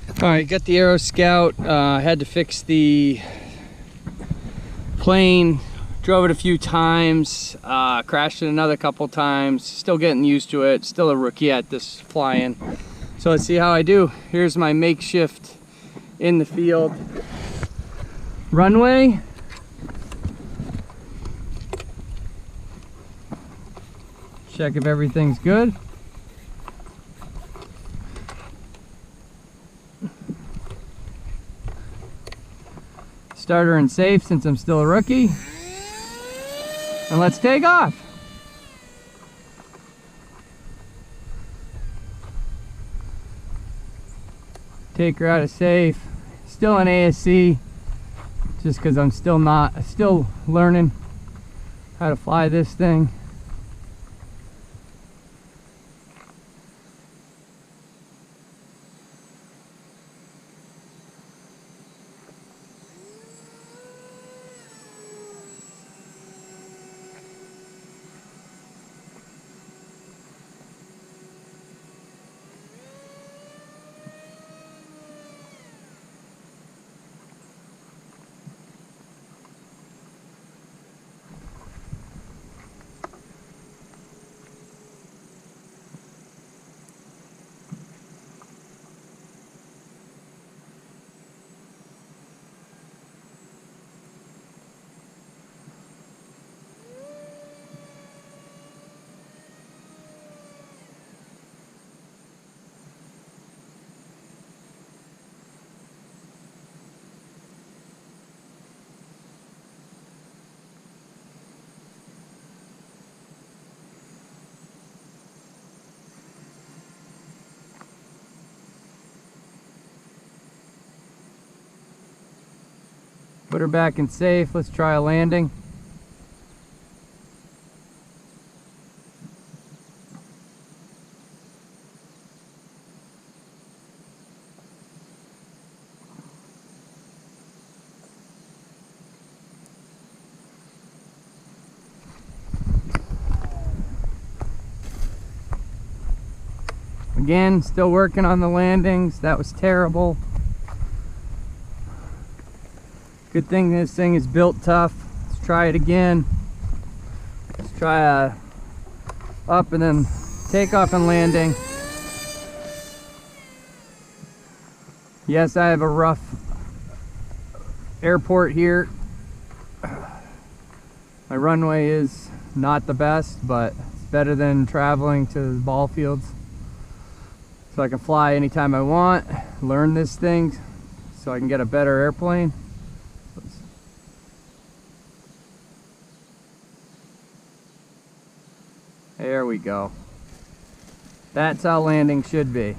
All right, got the Aero Scout. Had to fix the plane. Drove it a few times. Crashed it another couple times. Still getting used to it. Still a rookie at this flying. So let's see how I do. Here's my makeshift in the field runway. Check if everything's good. Starter and safe since I'm still a rookie. And let's take off. Take her out of safe. Still in ASC, just because I'm still learning how to fly this thing. Put her back in safe. Let's try a landing. Again, still working on the landings. That was terrible. Good thing this thing is built tough. Let's try it again. Let's try a up and then takeoff and landing. Yes, I have a rough airport here. My runway is not the best, but it's better than traveling to the ball fields. So I can fly anytime I want, learn this thing so I can get a better airplane. There we go. That's how landing should be.